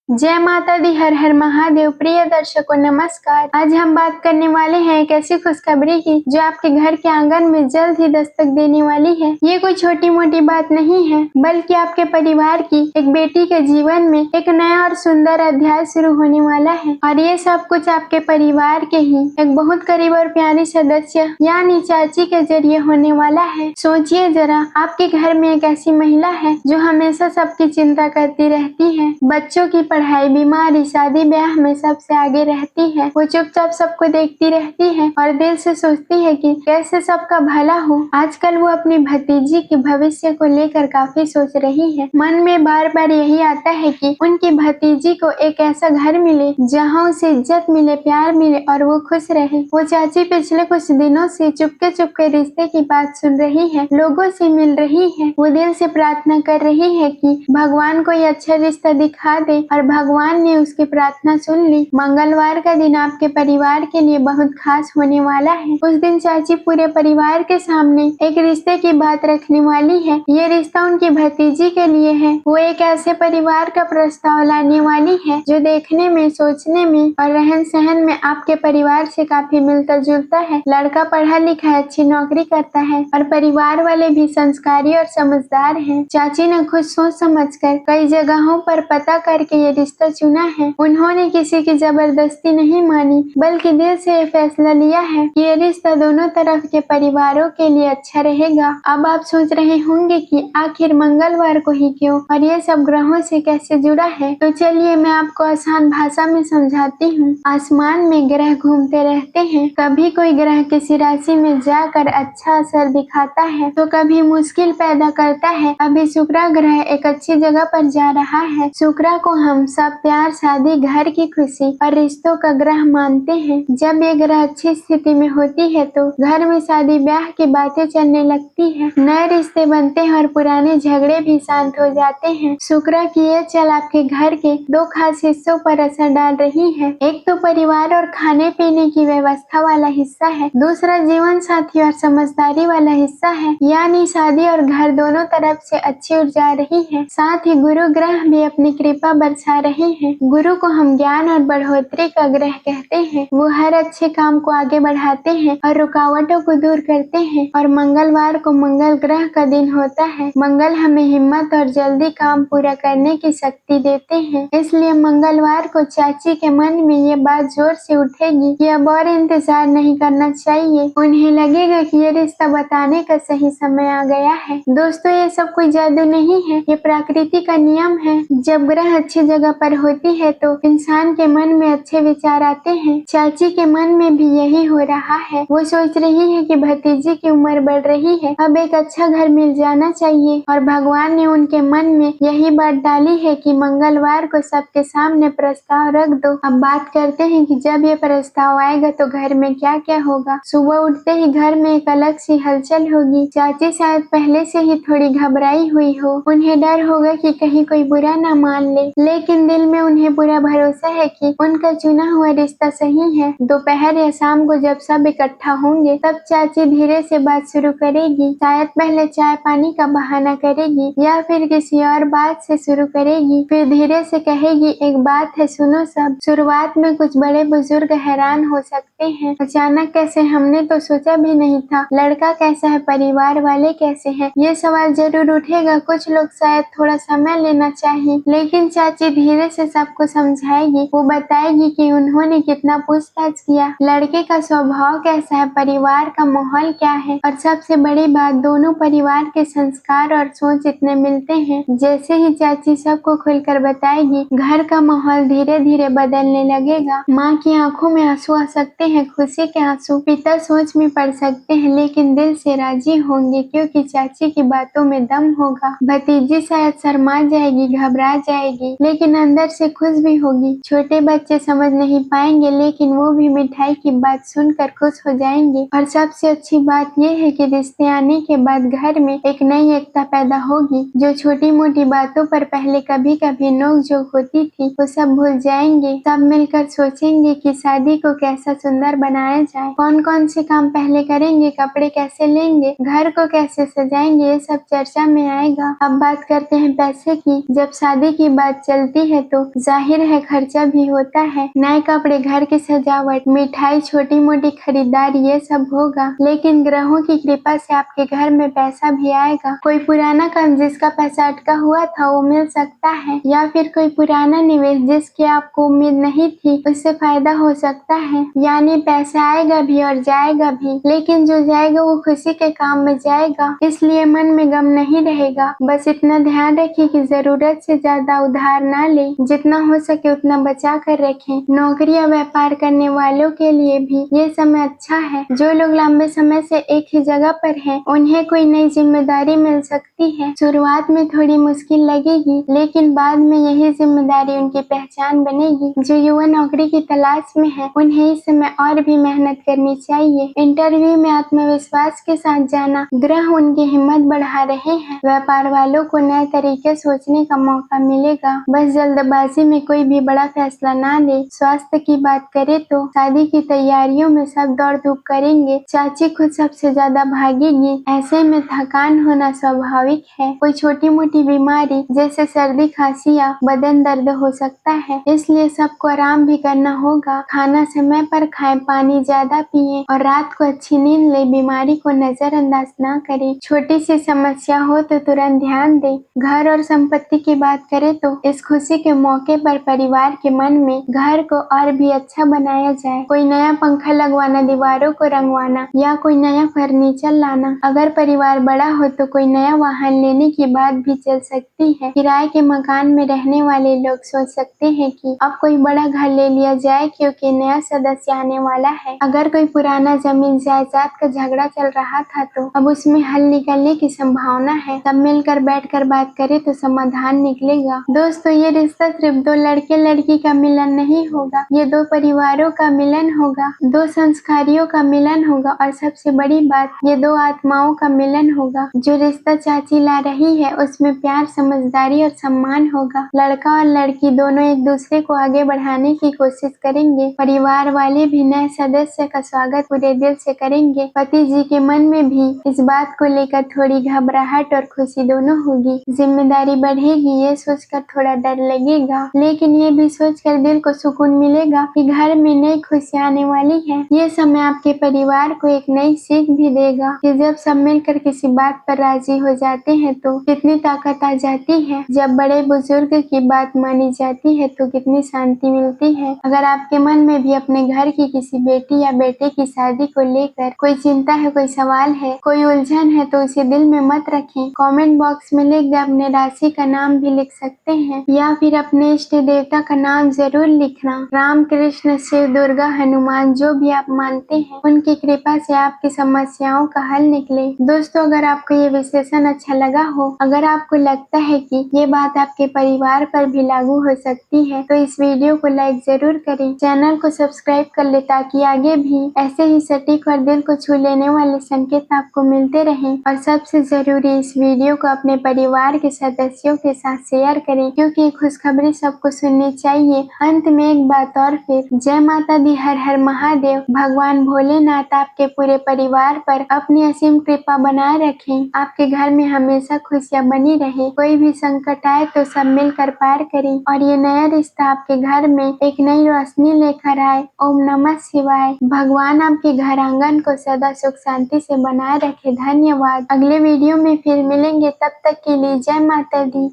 जय माता दी, हर हर महादेव। प्रिय दर्शकों नमस्कार। आज हम बात करने वाले हैं एक ऐसी खुशखबरी की जो आपके घर के आंगन में जल्द ही दस्तक देने वाली है। ये कोई छोटी मोटी बात नहीं है, बल्कि आपके परिवार की एक बेटी के जीवन में एक नया और सुंदर अध्याय शुरू होने वाला है। और ये सब कुछ आपके परिवार के ही एक बहुत करीब और प्यारी सदस्य यानी चाची के जरिए होने वाला है। सोचिए जरा, आपके घर में एक ऐसी महिला है जो हमेशा सबकी चिंता करती रहती है, बच्चों की पढ़ाई, बीमारी, शादी ब्याह में सबसे आगे रहती है। वो चुपचाप सबको देखती रहती है और दिल से सोचती है कि कैसे सबका भला हो। आजकल वो अपनी भतीजी के भविष्य को लेकर काफी सोच रही है। मन में बार बार यही आता है कि उनकी भतीजी को एक ऐसा घर मिले जहाँ उसे इज्जत मिले, प्यार मिले और वो खुश रहे। वो चाची पिछले कुछ दिनों से चुपके चुपके रिश्ते की बात सुन रही है, लोगों से मिल रही है। वो दिल से प्रार्थना कर रही है कि भगवान कोई अच्छा रिश्ता दिखा दे, और भगवान ने उसकी प्रार्थना सुन ली। मंगलवार का दिन आपके परिवार के लिए बहुत खास होने वाला है। उस दिन चाची पूरे परिवार के सामने एक रिश्ते की बात रखने वाली है। ये रिश्ता उनकी भतीजी के लिए है। वो एक ऐसे परिवार का प्रस्ताव लाने वाली है जो देखने में, सोचने में और रहन सहन में आपके परिवार से काफी मिलता जुलता है। लड़का पढ़ा लिखा है, अच्छी नौकरी करता है और परिवार वाले भी संस्कारी और समझदार हैं। चाची ने खुद सोच समझकर कई जगहों पर पता करके ये रिश्ता चुना है। उन्होंने किसी की जबरदस्ती नहीं मानी, बल्कि दिल से ये फैसला लिया है कि ये रिश्ता दोनों तरफ के परिवारों के लिए अच्छा रहेगा। अब आप सोच रहे होंगे कि आखिर मंगलवार को ही क्यों और ये सब ग्रहों से कैसे जुड़ा है, तो चलिए मैं आपको आसान भाषा में समझाती हूँ। आसमान में ग्रह घूमते रहते हैं, कभी कोई ग्रह किसी राशि में जाकर अच्छा असर दिखाता है तो कभी मुश्किल पैदा करता है। अभी शुक्र ग्रह एक अच्छी जगह पर जा रहा है। शुक्र को हम सब प्यार, शादी, घर की खुशी और रिश्तों का ग्रह मानते हैं। जब ये ग्रह अच्छी स्थिति में होती है तो घर में शादी ब्याह की बातें चलने लगती है, नए रिश्ते बनते हैं और पुराने झगड़े भी शांत हो जाते हैं। शुक्र की ये चल आपके घर के दो खास हिस्सों पर असर डाल रही है। एक तो परिवार और खाने पीने की व्यवस्था वाला हिस्सा है, दूसरा जीवन साथी और समझदारी वाला हिस्सा है, यानी शादी और घर दोनों तरफ से अच्छी ऊर्जा आ रही है। साथ ही गुरु ग्रह भी अपनी कृपा बरसा रहे हैं। गुरु को हम ज्ञान और बढ़ोतरी का ग्रह कहते हैं। वो हर अच्छे काम को आगे बढ़ाते हैं और रुकावटों को दूर करते हैं। और मंगलवार को मंगल ग्रह का दिन होता है। मंगल हमें हिम्मत और जल्दी काम पूरा करने की शक्ति देते हैं। इसलिए मंगलवार को चाची के मन में ये बात जोर से उठेगी कि अब और इंतजार नहीं करना चाहिए। उन्हें लगेगा कि ये रिश्ता बताने का सही समय आ गया है। दोस्तों, ये सब कोई जादू नहीं है, ये प्रकृति का नियम है। जब ग्रह अच्छी जगह पर होती है तो इंसान के मन में अच्छे विचार आते हैं। चाची के मन में भी यही हो रहा है। वो सोच रही है कि भतीजी की उम्र बढ़ रही है, अब एक अच्छा घर मिल जाना चाहिए। और भगवान ने उनके मन में यही बात डाली है कि मंगलवार को सबके सामने प्रस्ताव रख दो। अब बात करते हैं कि जब ये प्रस्ताव आएगा तो घर में क्या क्या होगा। सुबह उठते ही घर में एक अलग सी हलचल होगी। चाची शायद पहले से ही थोड़ी घबराई हुई हो। उन्हें डर होगा कि कहीं कोई बुरा ना मान ले, लेकिन दिल में उन्हें पूरा भरोसा है कि उनका चुना हुआ रिश्ता सही है। दोपहर या शाम को जब सब इकट्ठा होंगे तब चाची धीरे से बात शुरू करेगी। शायद पहले चाय पानी का बहाना करेगी या फिर किसी और बात से शुरू करेगी, फिर धीरे से कहेगी, एक बात है सुनो सब। शुरुआत में कुछ बड़े बुजुर्ग हैरान हो सकते हैं, अचानक कैसे, हमने तो सोचा भी नहीं था। लड़का कैसा है, परिवार वाले कैसे हैं, ये सवाल जरूर उठेगा। कुछ लोग शायद थोड़ा समय लेना चाहिए, लेकिन चाची धीरे से सबको समझाएगी। वो बताएगी कि उन्होंने कितना पूछताछ किया, लड़के का स्वभाव कैसा है, परिवार का माहौल क्या है, और सबसे बड़ी बात, दोनों परिवार के संस्कार और सोच इतने मिलते हैं। जैसे ही चाची सबको खुलकर बताएगी, घर का माहौल धीरे धीरे बदलने लगेगा। माँ की आंखों में आंसू आ सकते हैं, खुशी के आंसू। पिता सोच में पड़ सकते हैं, लेकिन दिल से राजी होंगे क्योंकि चाची की बातों में दम होगा। भतीजी शायद शर्मा जाएगी, घबरा जाएगी, लेकिन अंदर से खुश भी होगी। छोटे बच्चे समझ नहीं पाएंगे, लेकिन वो भी मिठाई की बात सुनकर खुश हो जाएंगे। और सबसे अच्छी बात ये है कि रिश्ते आने के बाद घर में एक नई एकता पैदा होगी। जो छोटी मोटी बातों पर पहले कभी कभी नोक-झोंक होती थी, वो सब भूल जाएंगे। सब मिलकर सोचेंगे कि शादी को कैसा सुंदर बनाया जाए, कौन कौन से काम पहले करेंगे, कपड़े कैसे लेंगे, घर को कैसे सजाएंगे, ये सब चर्चा में आएगा। अब बात करते हैं पैसे की। जब शादी की बात चलती होती है तो जाहिर है खर्चा भी होता है। नए कपड़े, घर की सजावट, मिठाई, छोटी मोटी खरीदारी, ये सब होगा। लेकिन ग्रहों की कृपा से आपके घर में पैसा भी आएगा। कोई पुराना काम जिसका पैसा अटका हुआ था वो मिल सकता है, या फिर कोई पुराना निवेश जिसकी आपको उम्मीद नहीं थी उससे फायदा हो सकता है। यानी पैसा आएगा भी और जाएगा भी, लेकिन जो जाएगा वो खुशी के काम में जाएगा, इसलिए मन में गम नहीं रहेगा। बस इतना ध्यान रखिए कि जरूरत से ज्यादा उधार ना ले, जितना हो सके उतना बचा कर रखें। नौकरी या व्यापार करने वालों के लिए भी ये समय अच्छा है। जो लोग लंबे समय से एक ही जगह पर हैं, उन्हें कोई नई जिम्मेदारी मिल सकती है। शुरुआत में थोड़ी मुश्किल लगेगी, लेकिन बाद में यही जिम्मेदारी उनकी पहचान बनेगी। जो युवा नौकरी की तलाश में है उन्हें इस समय और भी मेहनत करनी चाहिए। इंटरव्यू में आत्मविश्वास के साथ जाना, ग्रह उनकी हिम्मत बढ़ा रहे हैं। व्यापार वालों को नए तरीके सोचने का मौका मिलेगा। बस जल्दबाजी में कोई भी बड़ा फैसला ना ले। स्वास्थ्य की बात करें तो शादी की तैयारियों में सब दौड़ धूप करेंगे। चाची खुद सबसे ज्यादा भागेगी। ऐसे में थकान होना स्वाभाविक है। कोई छोटी मोटी बीमारी जैसे सर्दी, खांसी या बदन दर्द हो सकता है, इसलिए सबको आराम भी करना होगा। खाना समय पर खाएं, पानी ज्यादा पिएं और रात को अच्छी नींद ले। बीमारी को नजरअंदाज ना करें। छोटी सी समस्या हो तो तुरंत ध्यान दें। घर और संपत्ति की बात करें तो इस खुशी के मौके पर परिवार के मन में घर को और भी अच्छा बनाया जाए। कोई नया पंखा लगवाना, दीवारों को रंगवाना या कोई नया फर्नीचर लाना। अगर परिवार बड़ा हो तो कोई नया वाहन लेने की बात भी चल सकती है। किराए के मकान में रहने वाले लोग सोच सकते हैं कि अब कोई बड़ा घर ले लिया जाए क्योंकि नया सदस्य आने वाला है। अगर कोई पुराना जमीन जायदाद का झगड़ा चल रहा था तो अब उसमें हल निकलने की संभावना है। सब मिलकर बैठकर बात करें तो समाधान निकलेगा। दोस्तों, ये रिश्ता सिर्फ दो लड़के लड़की का मिलन नहीं होगा, ये दो परिवारों का मिलन होगा, दो संस्कारियों का मिलन होगा और सबसे बड़ी बात, ये दो आत्माओं का मिलन होगा। जो रिश्ता चाची ला रही है उसमें प्यार, समझदारी और सम्मान होगा। लड़का और लड़की दोनों एक दूसरे को आगे बढ़ाने की कोशिश करेंगे। परिवार वाले भी नए सदस्य का स्वागत पूरे दिल से करेंगे। पति जी के मन में भी इस बात को लेकर थोड़ी घबराहट और खुशी दोनों होगी। जिम्मेदारी बढ़ेगी, ये सोचकर थोड़ा डर लगेगा, लेकिन ये भी सोचकर दिल को सुकून मिलेगा कि घर में नई खुशियाँ आने वाली है। ये समय आपके परिवार को एक नई सीख भी देगा कि जब सब मिलकर किसी बात पर राजी हो जाते हैं तो कितनी ताकत आ जाती है। जब बड़े बुजुर्ग की बात मानी जाती है तो कितनी शांति मिलती है। अगर आपके मन में भी अपने घर की किसी बेटी या बेटे की शादी को लेकर कोई चिंता है, कोई सवाल है, कोई उलझन है तो उसे दिल में मत रखें। कमेंट बॉक्स में लिख कर अपने राशि का नाम भी लिख सकते हैं या फिर अपने इष्ट देवता का नाम जरूर लिखना। राम, कृष्ण, शिव, दुर्गा, हनुमान, जो भी आप मानते हैं, उनकी कृपा से आपकी समस्याओं का हल निकले। दोस्तों, अगर आपको ये विश्लेषण अच्छा लगा हो, अगर आपको लगता है कि ये बात आपके परिवार पर भी लागू हो सकती है तो इस वीडियो को लाइक जरूर करें। चैनल को सब्सक्राइब कर ले ताकि आगे भी ऐसे ही सटीक और दिल को छू लेने वाले संकेत आपको मिलते रहें। और सबसे जरूरी, इस वीडियो को अपने परिवार के सदस्यों के साथ शेयर करें क्योंकि खुशखबरी सबको सुननी चाहिए। अंत में एक बात और फिर, जय माता दी, हर हर महादेव। भगवान भोलेनाथ आपके पूरे परिवार पर अपनी असीम कृपा बनाए रखें। आपके घर में हमेशा खुशियाँ बनी रहे। कोई भी संकट आए तो सब मिलकर पार करें और ये नया रिश्ता आपके घर में एक नई रोशनी लेकर आए। ओम नमः शिवाय। भगवान आपके घर आंगन को सदा सुख शांति से बनाए रखे। धन्यवाद। अगले वीडियो में फिर मिलेंगे, तब तक के लिए जय माता दी।